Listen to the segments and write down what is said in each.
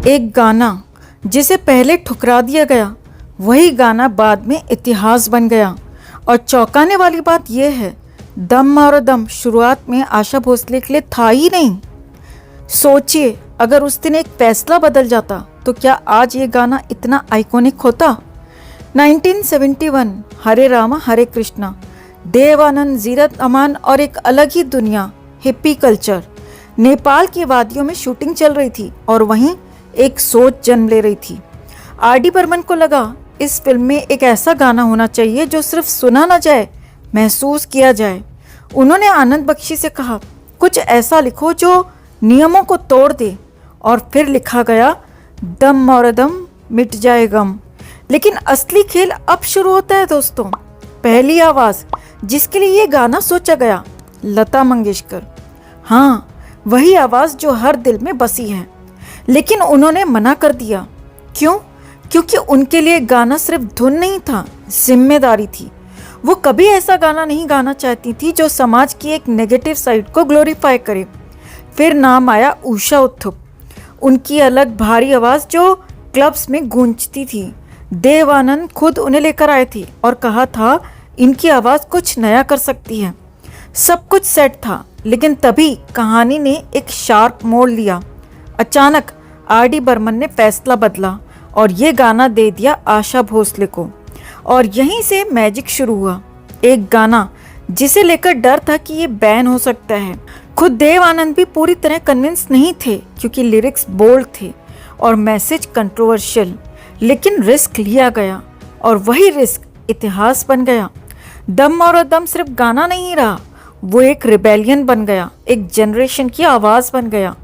एक गाना जिसे पहले ठुकरा दिया गया, वही गाना बाद में इतिहास बन गया। और चौंकाने वाली बात यह है, दम मारो दम शुरुआत में आशा भोसले के लिए था ही नहीं। सोचिए, अगर उस दिन एक फैसला बदल जाता तो क्या आज ये गाना इतना आइकॉनिक होता। 1971, हरे रामा हरे कृष्णा, देव आनंद, जीरत अमान और एक अलग ही दुनिया, हिप्पी कल्चर। नेपाल की वादियों में शूटिंग चल रही थी और वहीं एक सोच जन्म ले रही थी। आर.डी. बर्मन को लगा इस फिल्म में एक ऐसा गाना होना चाहिए जो सिर्फ सुना ना जाए, महसूस किया जाए। उन्होंने आनंद बख्शी से कहा, कुछ ऐसा लिखो जो नियमों को तोड़ दे। और फिर लिखा गया, दम और दम मिट जाए गम। लेकिन असली खेल अब शुरू होता है दोस्तों। पहली आवाज़ जिसके लिए ये गाना सोचा गया, लता मंगेशकर। हाँ, वही आवाज़ जो हर दिल में बसी है। लेकिन उन्होंने मना कर दिया। क्यों? क्योंकि उनके लिए गाना सिर्फ धुन नहीं था, जिम्मेदारी थी। वो कभी ऐसा गाना नहीं गाना चाहती थी जो समाज की एक नेगेटिव साइड को ग्लोरीफाई करे। फिर नाम आया उषा उत्थुप। उनकी अलग भारी आवाज़ जो क्लब्स में गूंजती थी। देव आनंद खुद उन्हें लेकर आए थे और कहा था इनकी आवाज़ कुछ नया कर सकती है। सब कुछ सेट था, लेकिन तभी कहानी ने एक शार्प मोड़ लिया। अचानक आर.डी. बर्मन ने फैसला बदला और ये गाना दे दिया आशा भोसले को। और यहीं से मैजिक शुरू हुआ। एक गाना जिसे लेकर डर था कि ये बैन हो सकता है। खुद देव आनंद भी पूरी तरह कन्विंस नहीं थे, क्योंकि लिरिक्स बोल्ड थे और मैसेज कंट्रोवर्शियल। लेकिन रिस्क लिया गया और वही रिस्क इतिहास बन गया। दम और दम सिर्फ गाना नहीं रहा, वो एक रिबेलियन बन गया, एक जनरेशन की आवाज़ बन गया।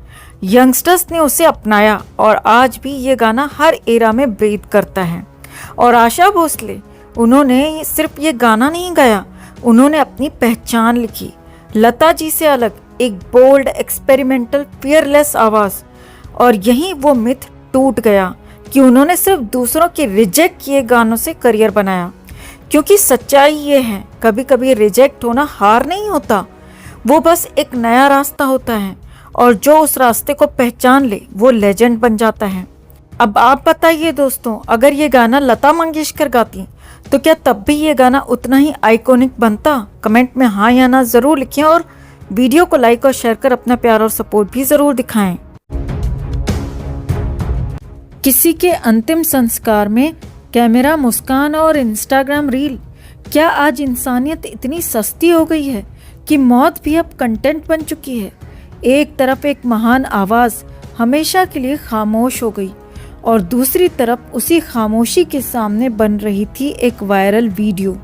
यंगस्टर्स ने उसे अपनाया और आज भी ये गाना हर एरा में ब्रीथ करता है। और आशा भोसले, उन्होंने सिर्फ ये गाना नहीं गाया, उन्होंने अपनी पहचान लिखी। लता जी से अलग एक बोल्ड, एक्सपेरिमेंटल, फियरलेस आवाज़। और यहीं वो मिथ टूट गया कि उन्होंने सिर्फ दूसरों के रिजेक्ट किए गानों से करियर बनाया। क्योंकि सच्चाई ये है, कभी कभी रिजेक्ट होना हार नहीं होता, वो बस एक नया रास्ता होता है। और जो उस रास्ते को पहचान ले वो लेजेंड बन जाता है। अब आप बताइए दोस्तों, अगर ये गाना लता मंगेशकर गाती तो क्या तब भी ये गाना उतना ही आइकॉनिक बनता? कमेंट में हाँ या ना ज़रूर लिखें और वीडियो को लाइक और शेयर कर अपना प्यार और सपोर्ट भी ज़रूर दिखाएं। किसी के अंतिम संस्कार में कैमरा, मुस्कान और इंस्टाग्राम रील। क्या आज इंसानियत इतनी सस्ती हो गई है कि मौत भी अब कंटेंट बन चुकी है? एक तरफ एक महान आवाज़ हमेशा के लिए खामोश हो गई और दूसरी तरफ उसी खामोशी के सामने बन रही थी एक वायरल वीडियो।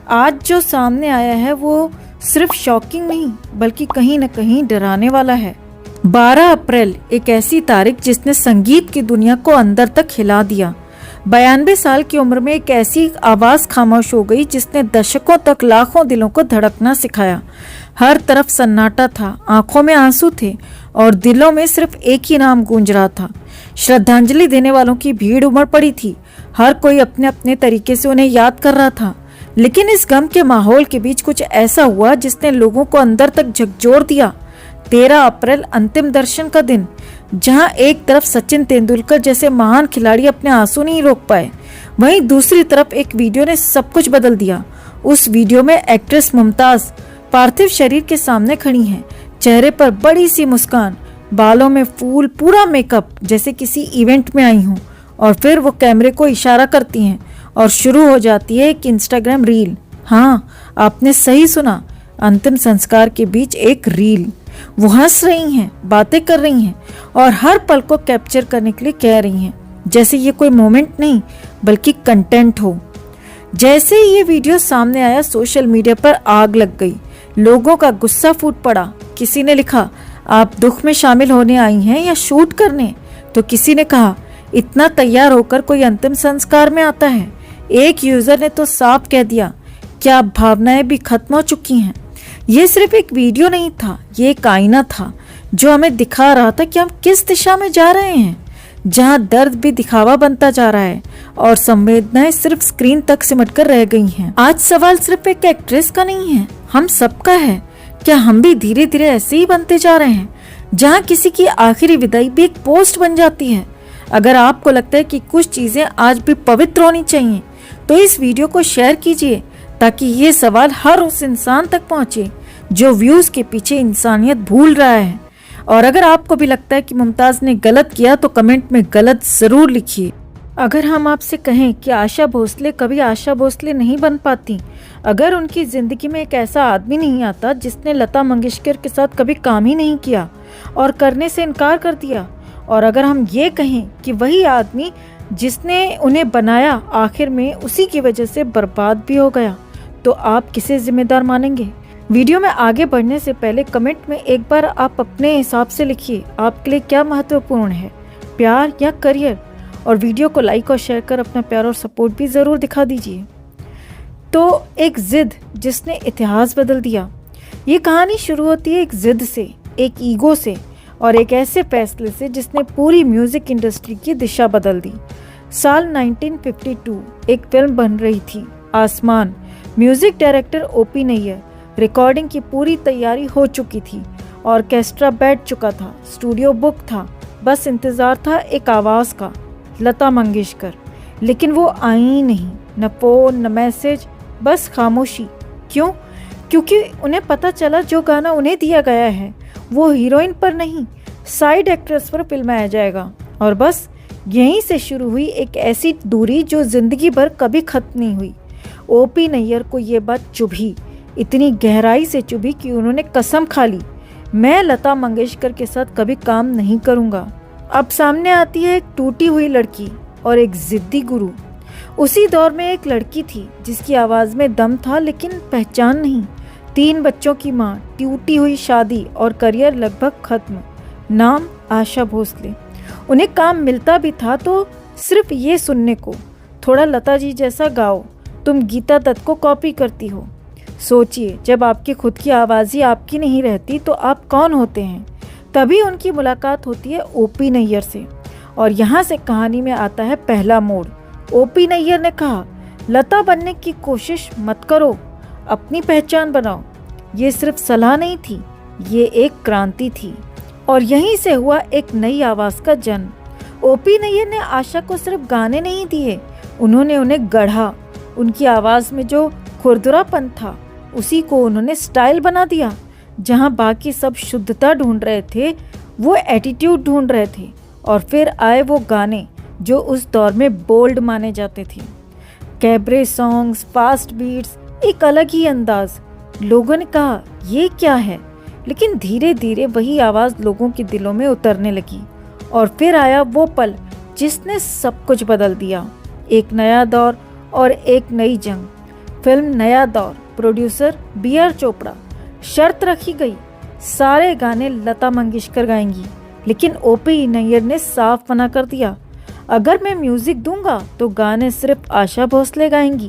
आज जो सामने आया है वो सिर्फ शॉकिंग नहीं, बल्कि कहीं न कहीं डराने वाला है। 12 अप्रैल एक ऐसी तारीख जिसने संगीत की दुनिया को अंदर तक हिला दिया। 92 साल की उम्र में एक ऐसी आवाज़ खामोश हो गई जिसने दशकों तक लाखों दिलों को धड़कना सिखाया। हर तरफ सन्नाटा था, आंखों में आंसू थे और दिलों में सिर्फ एक ही नाम गूंज रहा था। श्रद्धांजलि देने वालों की भीड़ उमड़ पड़ी थी। हर कोई अपने अपने तरीके से उन्हें याद कर रहा था। लेकिन इस गम के माहौल के बीच कुछ ऐसा हुआ जिसने लोगों को अंदर तक झकझोर दिया। 13 अप्रैल अंतिम दर्शन का दिन, जहां एक तरफ सचिन तेंदुलकर जैसे महान खिलाड़ी अपने आंसू नहीं रोक पाए, वहीं दूसरी तरफ एक वीडियो ने सब कुछ बदल दिया। उस वीडियो में एक्ट्रेस मुमताज पार्थिव शरीर के सामने खड़ी हैं, चेहरे पर बड़ी सी मुस्कान, बालों में फूल, पूरा मेकअप, जैसे किसी इवेंट में आई हूँ। और फिर वो कैमरे को इशारा करती हैं और शुरू हो जाती है एक इंस्टाग्राम रील। हाँ, आपने सही सुना, अंतिम संस्कार के बीच एक रील। वो हंस रही हैं, बातें कर रही हैं और हर पल को कैप्चर करने के लिए कह रही हैं, जैसे ये कोई मोमेंट नहीं बल्कि कंटेंट हो। जैसे ही ये वीडियो सामने आया, सोशल मीडिया पर आग लग गई। लोगों का गुस्सा फूट पड़ा। किसी ने लिखा, आप दुख में शामिल होने आई हैं या शूट करने? तो किसी ने कहा, इतना तैयार होकर कोई अंतिम संस्कार में आता है? एक यूजर ने तो साफ कह दिया, क्या भावनाएं भी खत्म हो चुकी हैं? ये सिर्फ एक वीडियो नहीं था, ये एक आईना था जो हमें दिखा रहा था कि हम किस दिशा में जा रहे हैं, जहां दर्द भी दिखावा बनता जा रहा है और संवेदनाएं सिर्फ स्क्रीन तक सिमट कर रह गई हैं। आज सवाल सिर्फ एक एक्ट्रेस का नहीं है, हम सबका है। क्या हम भी धीरे धीरे ऐसे ही बनते जा रहे हैं, जहां किसी की आखिरी विदाई भी एक पोस्ट बन जाती है? अगर आपको लगता है कि कुछ चीज़ें आज भी पवित्र होनी चाहिए तो इस वीडियो को शेयर कीजिए, ताकि ये सवाल हर उस इंसान तक पहुँचे जो व्यूज़ के पीछे इंसानियत भूल रहा है। और अगर आपको भी लगता है कि मुमताज़ ने गलत किया तो कमेंट में गलत ज़रूर लिखिए। अगर हम आपसे कहें कि आशा भोसले कभी आशा भोसले नहीं बन पाती, अगर उनकी ज़िंदगी में एक ऐसा आदमी नहीं आता जिसने लता मंगेशकर के साथ कभी काम ही नहीं किया और करने से इनकार कर दिया, और अगर हम ये कहें कि वही आदमी जिसने उन्हें बनाया आखिर में उसी की वजह से बर्बाद भी हो गया, तो आप किसे जिम्मेदार मानेंगे? वीडियो में आगे बढ़ने से पहले कमेंट में एक बार आप अपने हिसाब से लिखिए, आपके लिए क्या महत्वपूर्ण है, प्यार या करियर? और वीडियो को लाइक और शेयर कर अपना प्यार और सपोर्ट भी ज़रूर दिखा दीजिए। तो एक ज़िद जिसने इतिहास बदल दिया। ये कहानी शुरू होती है एक ज़िद से, एक ईगो से और एक ऐसे फैसले से जिसने पूरी म्यूज़िक इंडस्ट्री की दिशा बदल दी। साल 1952 एक फिल्म बन रही थी, आसमान। Music director OP Nayyar. Recording की पूरी तैयारी हो चुकी थी, ऑर्केस्ट्रा बैठ चुका था, स्टूडियो बुक था, बस इंतज़ार था एक आवाज़ का, लता मंगेशकर। लेकिन वो आई ही नहीं, न फ़ोन न मैसेज, बस खामोशी। क्यों? क्योंकि उन्हें पता चला जो गाना उन्हें दिया गया है वो हीरोइन पर नहीं, साइड एक्ट्रेस पर फिल्माया जाएगा। और बस यहीं से शुरू हुई एक ऐसी दूरी जो ज़िंदगी भर कभी ख़त्म नहीं हुई। ओपी नैयर को ये बात चुभी, इतनी गहराई से चुभी कि उन्होंने कसम खा ली, मैं लता मंगेशकर के साथ कभी काम नहीं करूँगा। अब सामने आती है एक टूटी हुई लड़की और एक ज़िद्दी गुरु। उसी दौर में एक लड़की थी जिसकी आवाज़ में दम था लेकिन पहचान नहीं। 3 बच्चों की माँ, टूटी हुई शादी और करियर लगभग खत्म। नाम आशा भोसले। उन्हें काम मिलता भी था तो सिर्फ ये सुनने को, थोड़ा लता जी जैसा गाओ, तुम गीता दत्त को कॉपी करती हो। सोचिए, जब आपकी खुद की आवाज़ ही आपकी नहीं रहती तो आप कौन होते हैं? तभी उनकी मुलाकात होती है ओपी नैयर से, और यहाँ से कहानी में आता है पहला मोड़। ओपी नैयर ने कहा, लता बनने की कोशिश मत करो, अपनी पहचान बनाओ। ये सिर्फ सलाह नहीं थी, ये एक क्रांति थी। और यहीं से हुआ एक नई आवाज़ का जन्म। ओपी नैयर ने आशा को सिर्फ गाने नहीं दिए, उन्होंने उन्हें गढ़ा। उनकी आवाज़ में जो खुरदुरापन था उसी को उन्होंने स्टाइल बना दिया। जहां बाकी सब शुद्धता ढूंढ रहे थे, वो एटीट्यूड ढूंढ रहे थे। और फिर आए वो गाने जो उस दौर में बोल्ड माने जाते थे। कैबरे सॉन्ग्स, फास्ट बीट्स, एक अलग ही अंदाज। लोगों ने कहा ये क्या है, लेकिन धीरे धीरे वही आवाज़ लोगों के दिलों में उतरने लगी। और फिर आया वो पल जिसने सब कुछ बदल दिया। एक नया दौर और एक नई जंग। फिल्म नया दौर, प्रोड्यूसर B.R. चोपड़ा। शर्त रखी गई, सारे गाने लता मंगेशकर गाएंगी। लेकिन ओपी नैयर ने साफ मना कर दिया, अगर मैं म्यूजिक दूंगा तो गाने सिर्फ आशा भोसले गाएंगी।